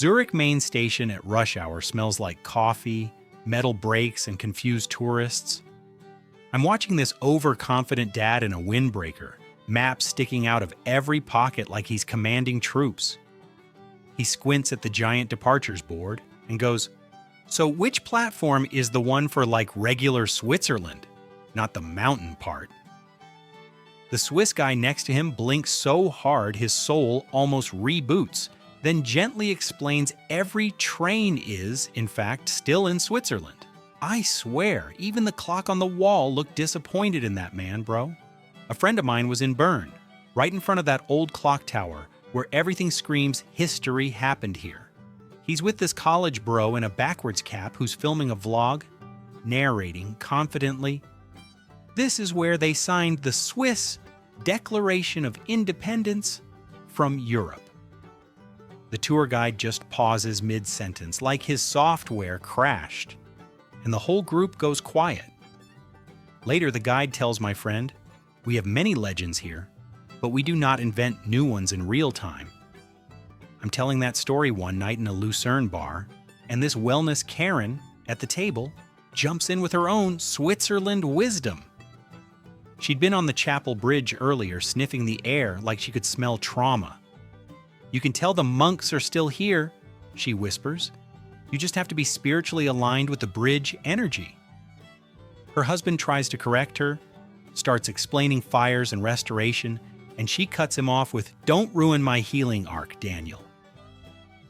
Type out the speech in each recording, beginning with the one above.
Zurich main station at rush hour smells like coffee, metal brakes, and confused tourists. I'm watching this overconfident dad in a windbreaker, maps sticking out of every pocket like he's commanding troops. He squints at the giant departures board and goes, "So which platform is the one for like regular Switzerland, not the mountain part?" The Swiss guy next to him blinks so hard his soul almost reboots, then gently explains every train is, in fact, still in Switzerland. I swear, even the clock on the wall looked disappointed in that man, bro. A friend of mine was in Bern, right in front of that old clock tower where everything screams history happened here. He's with this college bro in a backwards cap who's filming a vlog, narrating confidently, "This is where they signed the Swiss Declaration of Independence from Europe." The tour guide just pauses mid-sentence like his software crashed, and the whole group goes quiet. Later, the guide tells my friend, "We have many legends here, but we do not invent new ones in real time." I'm telling that story one night in a Lucerne bar, and this wellness Karen at the table jumps in with her own Switzerland wisdom. She'd been on the Chapel Bridge earlier, sniffing the air like she could smell trauma. "You can tell the monks are still here," she whispers. "You just have to be spiritually aligned with the bridge energy." Her husband tries to correct her, starts explaining fires and restoration, and she cuts him off with, "Don't ruin my healing arc, Daniel."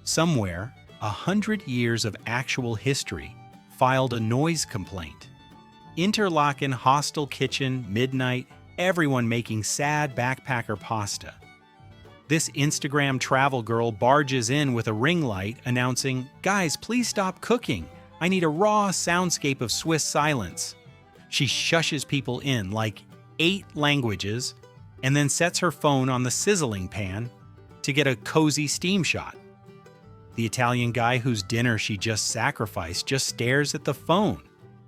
Somewhere, 100 years of actual history filed a noise complaint. Interlaken hostel kitchen, midnight, everyone making sad backpacker pasta. This Instagram travel girl barges in with a ring light announcing, "Guys, please stop cooking. I need a raw soundscape of Swiss silence." She shushes people in like 8 languages and then sets her phone on the sizzling pan to get a cozy steam shot. The Italian guy whose dinner she just sacrificed just stares at the phone,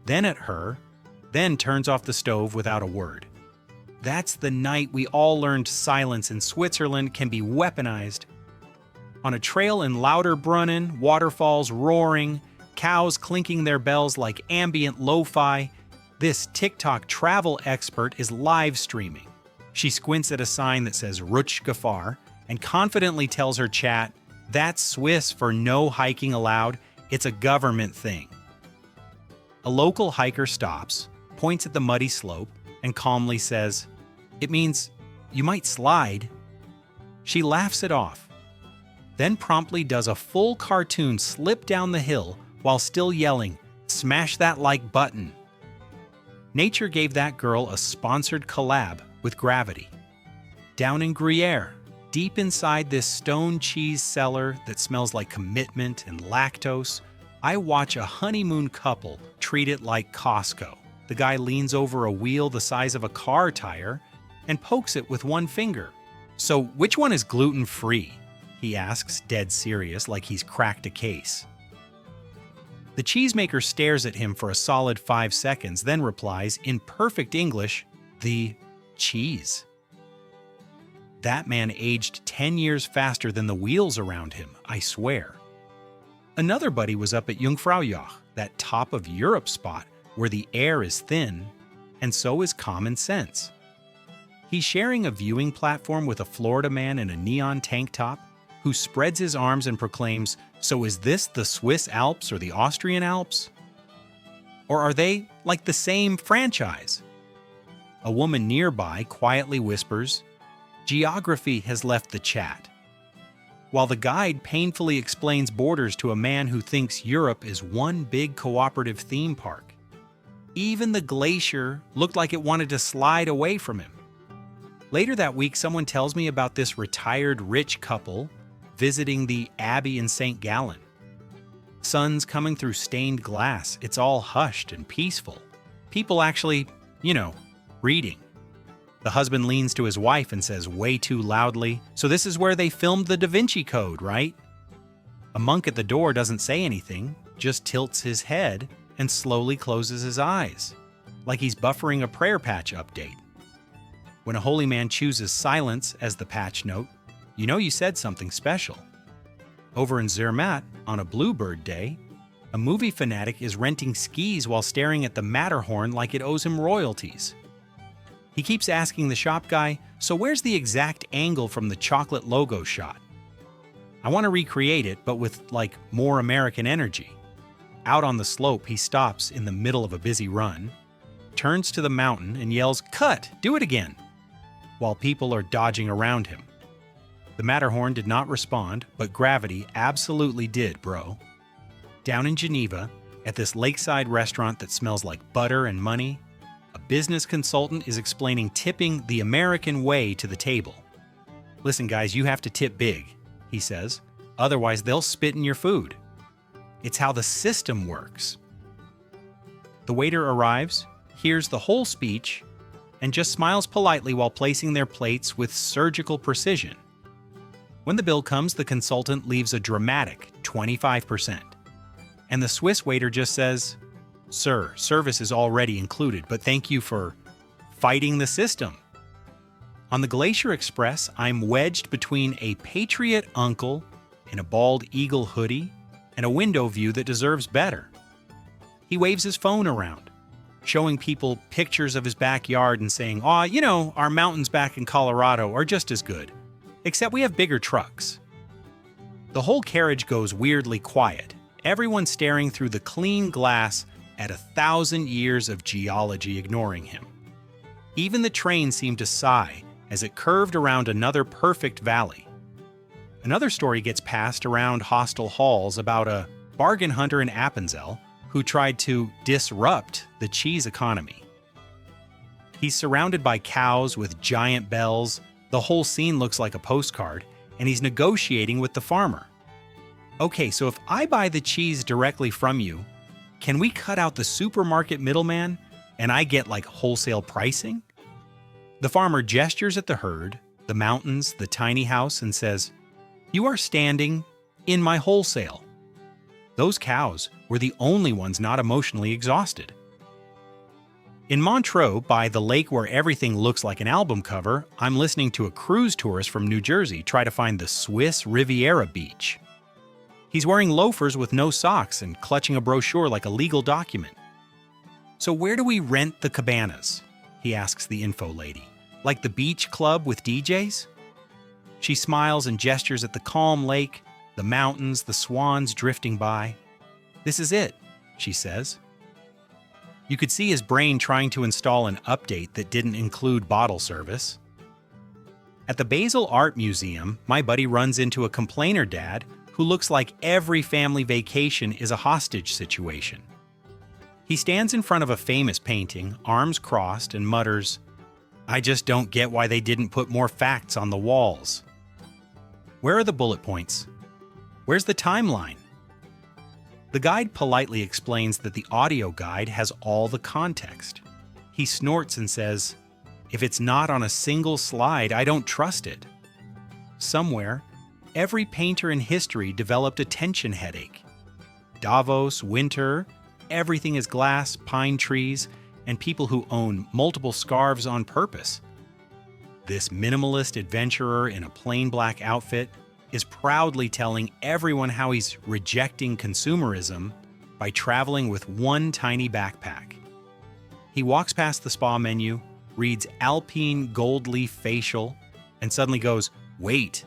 then at her, then turns off the stove without a word. That's the night we all learned silence in Switzerland can be weaponized. On a trail in Lauterbrunnen, waterfalls roaring, cows clinking their bells like ambient lo-fi, this TikTok travel expert is live streaming. She squints at a sign that says Rutsch Gefahr and confidently tells her chat, "That's Swiss for no hiking allowed. It's a government thing." A local hiker stops, points at the muddy slope, and calmly says, "It means you might slide." She laughs it off, then promptly does a full cartoon slip down the hill while still yelling, "Smash that like button." Nature gave that girl a sponsored collab with gravity. Down in Gruyere, deep inside this stone cheese cellar that smells like commitment and lactose, I watch a honeymoon couple treat it like Costco. The guy leans over a wheel the size of a car tire and pokes it with one finger. "So which one is gluten-free?" he asks, dead serious, like he's cracked a case. The cheesemaker stares at him for a solid 5 seconds, then replies, in perfect English, "The cheese." That man aged 10 years faster than the wheels around him, I swear. Another buddy was up at Jungfraujoch, that top of Europe spot where the air is thin, and so is common sense. He's sharing a viewing platform with a Florida man in a neon tank top who spreads his arms and proclaims, "So is this the Swiss Alps or the Austrian Alps? Or are they like the same franchise?" A woman nearby quietly whispers, "Geography has left the chat," while the guide painfully explains borders to a man who thinks Europe is one big cooperative theme park. Even the glacier looked like it wanted to slide away from him. Later that week, someone tells me about this retired rich couple visiting the Abbey in St. Gallen. Sun's coming through stained glass. It's all hushed and peaceful. People actually, reading. The husband leans to his wife and says way too loudly, "So this is where they filmed the Da Vinci Code, right?" A monk at the door doesn't say anything, just tilts his head and slowly closes his eyes, like he's buffering a prayer patch update. When a holy man chooses silence as the patch note, you know you said something special. Over in Zermatt, on a Bluebird day, a movie fanatic is renting skis while staring at the Matterhorn like it owes him royalties. He keeps asking the shop guy, "So where's the exact angle from the chocolate logo shot?" I want to recreate it, but with, like, more American energy. Out on the slope, he stops in the middle of a busy run, turns to the mountain and yells, "Cut! Do it again!" while people are dodging around him. The Matterhorn did not respond, but gravity absolutely did, bro. Down in Geneva, at this lakeside restaurant that smells like butter and money, a business consultant is explaining tipping the American way to the table. "Listen, guys, you have to tip big," he says. "Otherwise, they'll spit in your food. It's how the system works." The waiter arrives, hears the whole speech, and just smiles politely while placing their plates with surgical precision. When the bill comes, the consultant leaves a dramatic 25%. And the Swiss waiter just says, "Sir, service is already included, but thank you for fighting the system." On the Glacier Express, I'm wedged between a patriot uncle in a bald eagle hoodie and a window view that deserves better. He waves his phone around, showing people pictures of his backyard and saying, "Aw, you know, our mountains back in Colorado are just as good, except we have bigger trucks." The whole carriage goes weirdly quiet, everyone staring through the clean glass at 1,000 years of geology ignoring him. Even the train seemed to sigh as it curved around another perfect valley. Another story gets passed around hostel halls about a bargain hunter in Appenzell who tried to disrupt the cheese economy. He's surrounded by cows with giant bells, the whole scene looks like a postcard, and he's negotiating with the farmer. "Okay, so if I buy the cheese directly from you, can we cut out the supermarket middleman and I get like wholesale pricing?" The farmer gestures at the herd, the mountains, the tiny house, and says, "You are standing in my wholesale." Those cows were the only ones not emotionally exhausted. In Montreux, by the lake where everything looks like an album cover, I'm listening to a cruise tourist from New Jersey try to find the Swiss Riviera beach. He's wearing loafers with no socks and clutching a brochure like a legal document. "So where do we rent the cabanas?" he asks the info lady. "Like the beach club with DJs?" She smiles and gestures at the calm lake, the mountains, the swans drifting by. "This is it," she says. You could see his brain trying to install an update that didn't include bottle service. At the Basel Art Museum, my buddy runs into a complainer dad who looks like every family vacation is a hostage situation. He stands in front of a famous painting, arms crossed, and mutters, "I just don't get why they didn't put more facts on the walls. Where are the bullet points? Where's the timeline?" The guide politely explains that the audio guide has all the context. He snorts and says, "If it's not on a single slide, I don't trust it." Somewhere, every painter in history developed a tension headache. Davos, winter, everything is glass, pine trees, and people who own multiple scarves on purpose. This minimalist adventurer in a plain black outfit is proudly telling everyone how he's rejecting consumerism by traveling with one tiny backpack. He walks past the spa menu, reads Alpine Gold Leaf Facial, and suddenly goes, "Wait,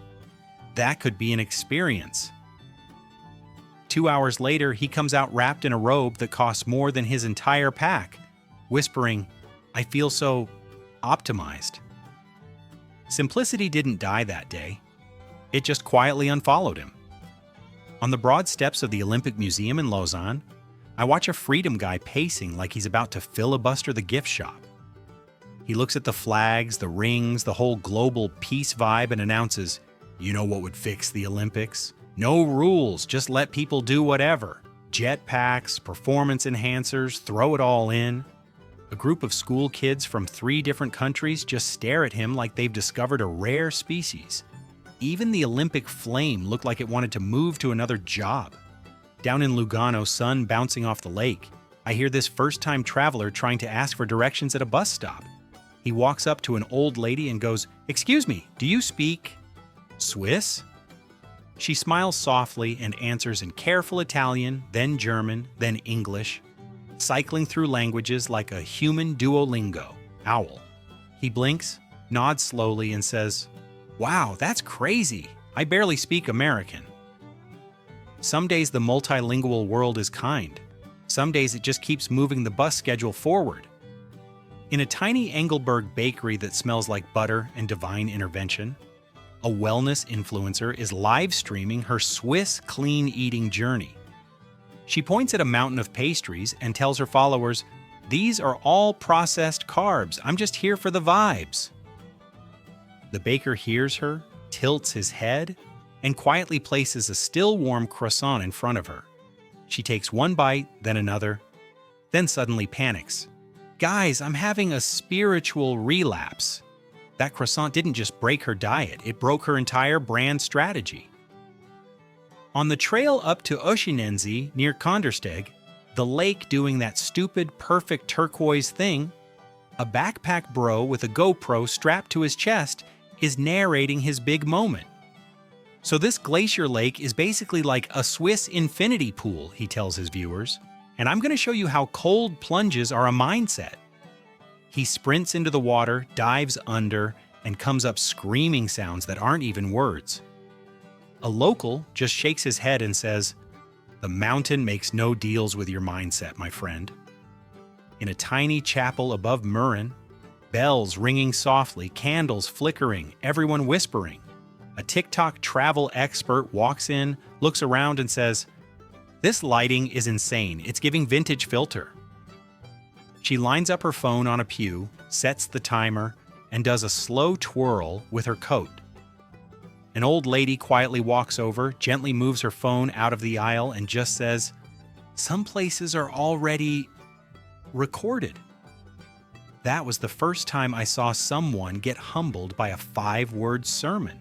that could be an experience." 2 hours later, he comes out wrapped in a robe that costs more than his entire pack, whispering, "I feel so optimized." Simplicity didn't die that day. It just quietly unfollowed him. On the broad steps of the Olympic Museum in Lausanne, I watch a freedom guy pacing like he's about to filibuster the gift shop. He looks at the flags, the rings, the whole global peace vibe and announces, "You know what would fix the Olympics? No rules, just let people do whatever. Jetpacks, performance enhancers, throw it all in." A group of school kids from 3 different countries just stare at him like they've discovered a rare species. Even the Olympic flame looked like it wanted to move to another job. Down in Lugano, sun bouncing off the lake, I hear this first-time traveler trying to ask for directions at a bus stop. He walks up to an old lady and goes, "Excuse me, do you speak Swiss?" She smiles softly and answers in careful Italian, then German, then English, cycling through languages like a human Duolingo owl. He blinks, nods slowly, and says, "Wow, that's crazy. I barely speak American." Some days the multilingual world is kind. Some days it just keeps moving the bus schedule forward. In a tiny Engelberg bakery that smells like butter and divine intervention, a wellness influencer is live streaming her Swiss clean eating journey. She points at a mountain of pastries and tells her followers, "These are all processed carbs. I'm just here for the vibes." The baker hears her, tilts his head, and quietly places a still warm croissant in front of her. She takes one bite, then another, then suddenly panics. "Guys, I'm having a spiritual relapse." That croissant didn't just break her diet, it broke her entire brand strategy. On the trail up to Oschinensee near Kandersteg, the lake doing that stupid, perfect turquoise thing, a backpack bro with a GoPro strapped to his chest is narrating his big moment. "So this glacier lake is basically like a Swiss infinity pool," he tells his viewers, "and I'm going to show you how cold plunges are a mindset." He sprints into the water, dives under, and comes up screaming sounds that aren't even words. A local just shakes his head and says, "The mountain makes no deals with your mindset, my friend." In a tiny chapel above Mürren, bells ringing softly, candles flickering, everyone whispering, a TikTok travel expert walks in, looks around and says, "This lighting is insane. It's giving vintage filter." She lines up her phone on a pew, sets the timer, and does a slow twirl with her coat. An old lady quietly walks over, gently moves her phone out of the aisle, and just says, "Some places are already recorded." That was the first time I saw someone get humbled by a 5-word sermon.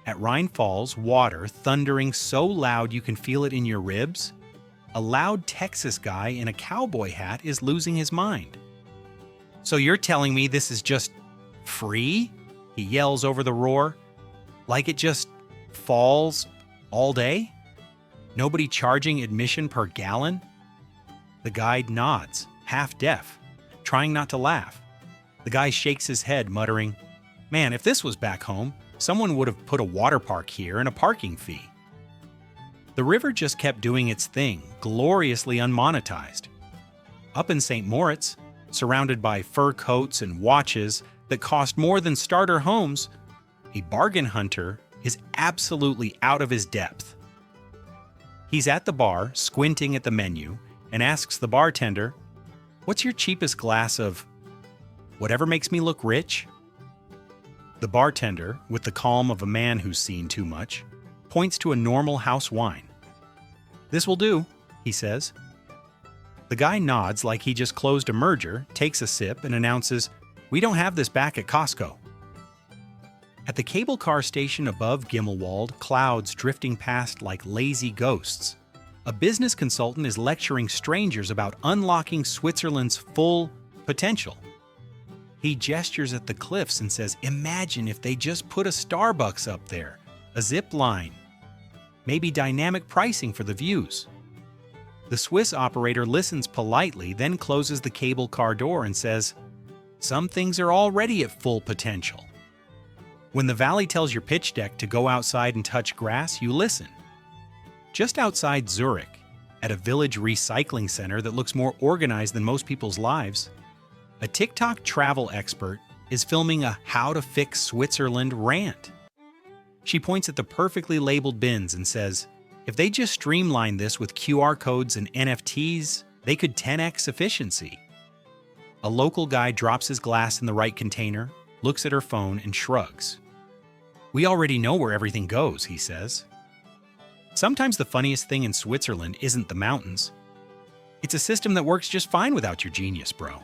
At Rhine Falls, water thundering so loud you can feel it in your ribs, a loud Texas guy in a cowboy hat is losing his mind. "So you're telling me this is just free?" he yells over the roar. "Like it just falls all day? Nobody charging admission per gallon?" The guide nods, half deaf, trying not to laugh. The guy shakes his head, muttering, "Man, if this was back home, someone would have put a water park here and a parking fee." The river just kept doing its thing, gloriously unmonetized. Up in St. Moritz, surrounded by fur coats and watches that cost more than starter homes, a bargain hunter is absolutely out of his depth. He's at the bar, squinting at the menu, and asks the bartender, "What's your cheapest glass of whatever makes me look rich?" The bartender, with the calm of a man who's seen too much, points to a normal house wine. "This will do," he says. The guy nods like he just closed a merger, takes a sip, and announces, "We don't have this back at Costco." At the cable car station above Gimmelwald, clouds drifting past like lazy ghosts, a business consultant is lecturing strangers about unlocking Switzerland's full potential. He gestures at the cliffs and says, "Imagine if they just put a Starbucks up there, a zip line, maybe dynamic pricing for the views." The Swiss operator listens politely, then closes the cable car door and says, "Some things are already at full potential." When the valley tells your pitch deck to go outside and touch grass, you listen. Just outside Zurich, at a village recycling center that looks more organized than most people's lives, a TikTok travel expert is filming a "How to Fix Switzerland" rant. She points at the perfectly labeled bins and says, "If they just streamline this with QR codes and NFTs, they could 10x efficiency." A local guy drops his glass in the right container, looks at her phone, and shrugs. "We already know where everything goes," he says. Sometimes the funniest thing in Switzerland isn't the mountains. It's a system that works just fine without your genius, bro.